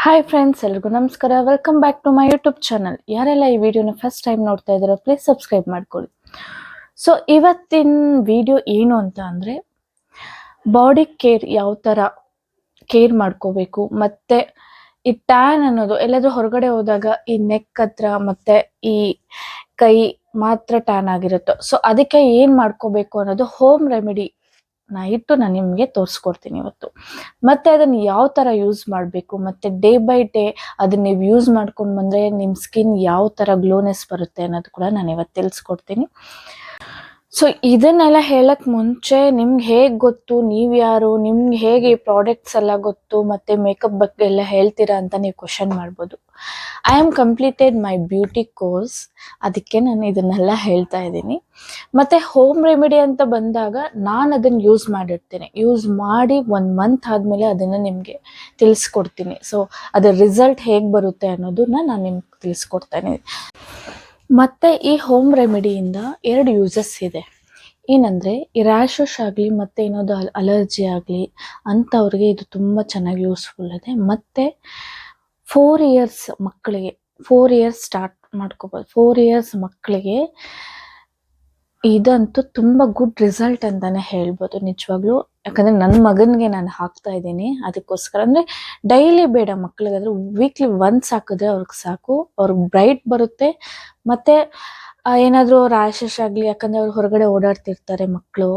Hi friends, ಎಲ್ರಿಗೂ ನಮಸ್ಕಾರ. Welcome back to my YouTube channel. ಯಾರೆಲ್ಲ ಈ ವಿಡಿಯೋನ ಫಸ್ಟ್ ಟೈಮ್ ನೋಡ್ತಾ ಇದ್ದಾರೋ ಪ್ಲೀಸ್ ಸಬ್ಸ್ಕ್ರೈಬ್ ಮಾಡ್ಕೊಳ್ಳಿ. ಸೊ ಇವತ್ತಿನ ವಿಡಿಯೋ ಏನು ಅಂತ ಅಂದರೆ, ಬಾಡಿ ಕೇರ್ ಯಾವ ಥರ ಕೇರ್ ಮಾಡ್ಕೋಬೇಕು, ಮತ್ತು ಈ ಟ್ಯಾನ್ ಅನ್ನೋದು ಎಲ್ಲಾದರೂ ಹೊರಗಡೆ ಹೋದಾಗ ಈ ನೆಕ್ ಹತ್ರ ಮತ್ತು ಈ ಕೈ ಮಾತ್ರ ಟ್ಯಾನ್ ಆಗಿರುತ್ತೋ, ಸೊ ಅದಕ್ಕೆ ಏನು ಮಾಡ್ಕೋಬೇಕು ಅನ್ನೋದು ಹೋಮ್ ರೆಮಿಡಿ ನಾನು ನಿಮಗೆ ತೋರಿಸ್ಕೊಡ್ತೀನಿ ಇವತ್ತು. ಮತ್ತೆ ಅದನ್ನು ಯಾವ ಥರ ಯೂಸ್ ಮಾಡಬೇಕು, ಮತ್ತು ಡೇ ಬೈ ಡೇ ಅದನ್ನ ನೀವು ಯೂಸ್ ಮಾಡ್ಕೊಂಡು ಬಂದರೆ ನಿಮ್ಮ ಸ್ಕಿನ್ ಯಾವ ಥರ ಗ್ಲೋನೆಸ್ ಬರುತ್ತೆ ಅನ್ನೋದು ಕೂಡ ನಾನು ಇವತ್ತು ತಿಳಿಸ್ಕೊಡ್ತೀನಿ. ಸೊ ಇದನ್ನೆಲ್ಲ ಹೇಳಕ್ಕೆ ಮುಂಚೆ ನಿಮ್ಗೆ ಹೇಗೆ ಗೊತ್ತು, ನೀವು ಯಾರು, ನಿಮ್ಗೆ ಹೇಗೆ ಈ ಪ್ರಾಡಕ್ಟ್ಸ್ ಎಲ್ಲ ಗೊತ್ತು, ಮತ್ತು ಮೇಕಪ್ ಬಗ್ಗೆ ಎಲ್ಲ ಹೇಳ್ತೀರಾ ಅಂತ ನೀವು ಕ್ವಶನ್ ಮಾಡ್ಬೋದು. I am completed my beauty course, ಅದಕ್ಕೆ ನಾನು ಇದನ್ನೆಲ್ಲ ಹೇಳ್ತಾ ಇದ್ದೀನಿ. ಮತ್ತು ಹೋಮ್ ರೆಮಿಡಿ ಅಂತ ಬಂದಾಗ ನಾನು ಅದನ್ನು ಯೂಸ್ ಮಾಡಿರ್ತೀನಿ. ಯೂಸ್ ಮಾಡಿ 1 ಮಂತ್ ಆದಮೇಲೆ ಅದನ್ನು ನಿಮಗೆ ತಿಳಿಸ್ಕೊಡ್ತೀನಿ. ಸೊ ಅದರ ರಿಸಲ್ಟ್ ಹೇಗೆ ಬರುತ್ತೆ ಅನ್ನೋದನ್ನ ನಾನು ನಿಮ್ಗೆ ತಿಳಿಸ್ಕೊಡ್ತೇನೆ. ಮತ್ತು ಈ ಹೋಮ್ ರೆಮಿಡಿಯಿಂದ 2 ಯೂಸಸ್ ಇದೆ. ಏನಂದರೆ, ಈ ರ್ಯಾಷಸ್ ಆಗಲಿ ಮತ್ತು ಏನಾದರೂ ಅಲರ್ಜಿ ಆಗಲಿ ಅಂಥವ್ರಿಗೆ ಇದು ತುಂಬ ಚೆನ್ನಾಗಿ ಯೂಸ್ಫುಲ್ ಇದೆ. ಮತ್ತು 4 ಇಯರ್ಸ್ ಮಕ್ಕಳಿಗೆ 4 ಇಯರ್ಸ್ ಸ್ಟಾರ್ಟ್ ಮಾಡ್ಕೋಬೋದು. 4 ಇಯರ್ಸ್ ಮಕ್ಕಳಿಗೆ ಇದಂತೂ ತುಂಬ ಗುಡ್ ರಿಸಲ್ಟ್ ಅಂತಲೇ ಹೇಳ್ಬೋದು ನಿಜವಾಗ್ಲೂ. ಯಾಕಂದರೆ ನನ್ನ ಮಗನಿಗೆ ನಾನು ಹಾಕ್ತಾ ಇದ್ದೀನಿ. ಅದಕ್ಕೋಸ್ಕರ ಅಂದರೆ ಡೈಲಿ ಬೇಡ, ಮಕ್ಕಳಿಗಾದ್ರೆ ವೀಕ್ಲಿ ಒನ್ಸ್ ಹಾಕಿದ್ರೆ ಅವ್ರಿಗೆ ಸಾಕು. ಅವ್ರಿಗೆ ಬ್ರೈಟ್ ಬರುತ್ತೆ. ಮತ್ತು ಏನಾದರೂ ರ್ಯಾಷಸ್ ಆಗಲಿ, ಯಾಕಂದರೆ ಅವ್ರು ಹೊರಗಡೆ ಓಡಾಡ್ತಿರ್ತಾರೆ ಮಕ್ಕಳು,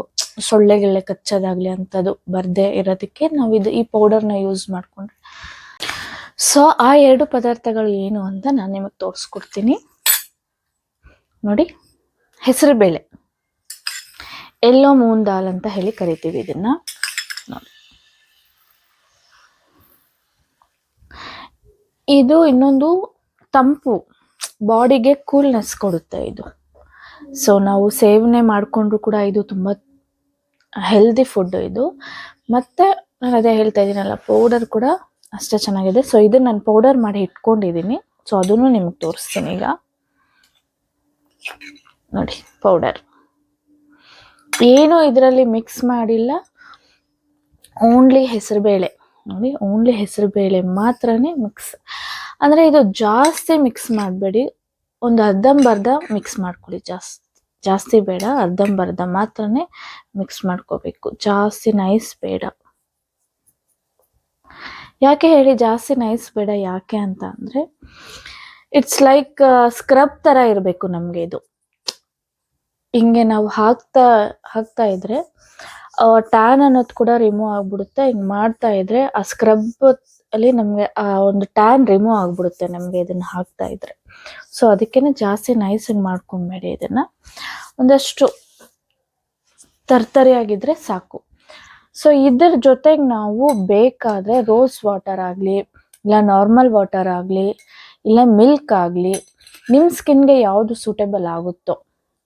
ಸೊಳ್ಳೆಗೆಲ್ಲ ಕಚ್ಚೋದಾಗಲಿ ಅಂಥದ್ದು ಬರದೇ ಇರೋದಕ್ಕೆ ನಾವು ಈ ಪೌಡರ್ನ ಯೂಸ್ ಮಾಡಿಕೊಂಡ್ರೆ. ಸೊ ಆ 2 ಪದಾರ್ಥಗಳು ಏನು ಅಂತ ನಾನು ನಿಮಗೆ ತೋರಿಸ್ಕೊಡ್ತೀನಿ. ನೋಡಿ, ಹೆಸರುಬೇಳೆ, ಎಲ್ಲೋ ಮೂನ್ ದಾಲ್ ಅಂತ ಹೇಳಿ ಕರಿತೀವಿ ಇದನ್ನ. ನೋಡಿ, ಇದು ಇನ್ನೊಂದು ತಂಪು, ಬಾಡಿಗೆ ಕೂಲ್ನೆಸ್ ಕೊಡುತ್ತೆ ಇದು. ಸೊ ನಾವು ಸೇವನೆ ಮಾಡಿಕೊಂಡ್ರು ಕೂಡ ಇದು ತುಂಬ ಹೆಲ್ದಿ ಫುಡ್ ಇದು. ಮತ್ತು ನಾನು ಅದೇ ಹೇಳ್ತಾ ಇದ್ದೀನಲ್ಲ, ಪೌಡರ್ ಕೂಡ ಅಷ್ಟೇ ಚೆನ್ನಾಗಿದೆ. ಸೊ ಇದನ್ನು ನಾನು ಪೌಡರ್ ಮಾಡಿ ಇಟ್ಕೊಂಡಿದ್ದೀನಿ. ಸೊ ಅದನ್ನು ನಿಮಗೆ ತೋರಿಸ್ತೀನಿ ಈಗ. ನೋಡಿ, ಪೌಡರ್ ಏನು ಇದರಲ್ಲಿ ಮಿಕ್ಸ್ ಮಾಡಿಲ್ಲ, ಓನ್ಲಿ ಹೆಸರುಬೇಳೆ. ನೋಡಿ, ಓನ್ಲಿ ಹೆಸರುಬೇಳೆ ಮಾತ್ರನೇ ಮಿಕ್ಸ್. ಅಂದರೆ ಇದು ಜಾಸ್ತಿ ಮಿಕ್ಸ್ ಮಾಡಬೇಡಿ, ಒಂದು ಅರ್ಧಂಬರ್ಧ ಮಿಕ್ಸ್ ಮಾಡ್ಕೊಳ್ಳಿ. ಜಾಸ್ತಿ ಬೇಡ, ಅರ್ಧಂಬರ್ಧ ಮಾತ್ರನೇ ಮಿಕ್ಸ್ ಮಾಡ್ಕೋಬೇಕು. ಜಾಸ್ತಿ ನೈಸ್ ಬೇಡ. ಯಾಕೆ ಹೇಳಿ ಜಾಸ್ತಿ ನೈಸ್ ಬೇಡ ಯಾಕೆ ಅಂತ ಅಂದರೆ, ಇಟ್ಸ್ ಲೈಕ್ ಸ್ಕ್ರಬ್ ಥರ ಇರಬೇಕು ನಮಗೆ ಇದು. ಹಿಂಗೆ ನಾವು ಹಾಕ್ತಾ ಇದ್ರೆ ಟ್ಯಾನ್ ಅನ್ನೋದು ಕೂಡ ರಿಮೂವ್ ಆಗಿಬಿಡುತ್ತೆ. ಹಿಂಗೆ ಮಾಡ್ತಾ ಇದ್ರೆ ಆ ಸ್ಕ್ರಬ್ ಅಲ್ಲಿ ನಮಗೆ ಆ ಒಂದು ಟ್ಯಾನ್ ರಿಮೂವ್ ಆಗಿಬಿಡುತ್ತೆ ನಮಗೆ ಇದನ್ನು ಹಾಕ್ತಾ ಇದ್ರೆ. ಸೊ ಅದಕ್ಕೇನೆ ಜಾಸ್ತಿ ನೈಸಾಗಿ ಮಾಡ್ಕೊಬೇಡಿ ಇದನ್ನು. ಒಂದಷ್ಟು ತರ್ತರಿಯಾಗಿದ್ರೆ ಸಾಕು. ಸೊ ಇದ್ರ ಜೊತೆಗೆ ನಾವು ಬೇಕಾದರೆ ರೋಸ್ ವಾಟರ್ ಆಗಲಿ, ಇಲ್ಲ ನಾರ್ಮಲ್ ವಾಟರ್ ಆಗಲಿ, ಇಲ್ಲ ಮಿಲ್ಕ್ ಆಗಲಿ, ನಿಮ್ಮ ಸ್ಕಿನ್ಗೆ ಯಾವುದು ಸೂಟೇಬಲ್ ಆಗುತ್ತೋ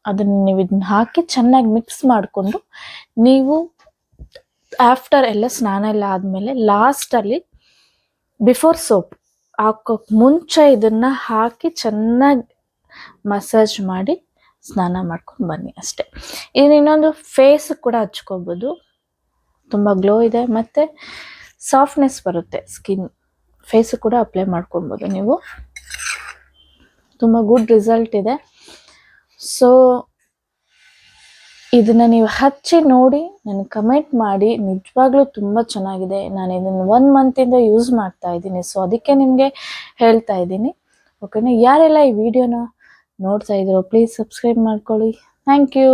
ಅದನ್ನು ನೀವು ಇದನ್ನ ಹಾಕಿ ಚೆನ್ನಾಗಿ ಮಿಕ್ಸ್ ಮಾಡಿಕೊಂಡು, ನೀವು ಆಫ್ಟರ್ ಎಲ್ಲ ಸ್ನಾನ ಎಲ್ಲ ಆದಮೇಲೆ ಲಾಸ್ಟಲ್ಲಿ ಬಿಫೋರ್ ಸೋಪ್ ಹಾಕೋಕ್ಕೆ ಮುಂಚೆ ಇದನ್ನು ಹಾಕಿ ಚೆನ್ನಾಗಿ ಮಸಾಜ್ ಮಾಡಿ ಸ್ನಾನ ಮಾಡ್ಕೊಂಡು ಬನ್ನಿ ಅಷ್ಟೇ. ಇದು ಇನ್ನೊಂದು ಫೇಸ್ ಕೂಡ ಹಚ್ಕೋಬೋದು, ತುಂಬ ಗ್ಲೋ ಇದೆ ಮತ್ತು ಸಾಫ್ಟ್ನೆಸ್ ಬರುತ್ತೆ ಸ್ಕಿನ್. ಫೇಸ್ ಕೂಡ ಅಪ್ಲೈ ಮಾಡ್ಕೊಬೋದು ನೀವು. ತುಂಬ ಗುಡ್ ರಿಸಲ್ಟ್ ಇದೆ. ಸೊ ಇದನ್ನು ನೀವು ಹಚ್ಚಿ ನೋಡಿ, ನನಗೆ ಕಮೆಂಟ್ ಮಾಡಿ. ನಿಜವಾಗ್ಲೂ ತುಂಬ ಚೆನ್ನಾಗಿದೆ. ನಾನು ಇದನ್ನು 1 ಮಂತಿಂದ ಯೂಸ್ ಮಾಡ್ತಾ ಇದ್ದೀನಿ. ಸೊ ಅದಕ್ಕೆ ನಿಮಗೆ ಹೇಳ್ತಾ ಇದ್ದೀನಿ. ಓಕೆನಾ? ಯಾರೆಲ್ಲ ಈ ವಿಡಿಯೋನ ನೋಡ್ತಾ ಇದ್ದೀರೋ ಪ್ಲೀಸ್ ಸಬ್ಸ್ಕ್ರೈಬ್ ಮಾಡ್ಕೊಳ್ಳಿ. Thank you.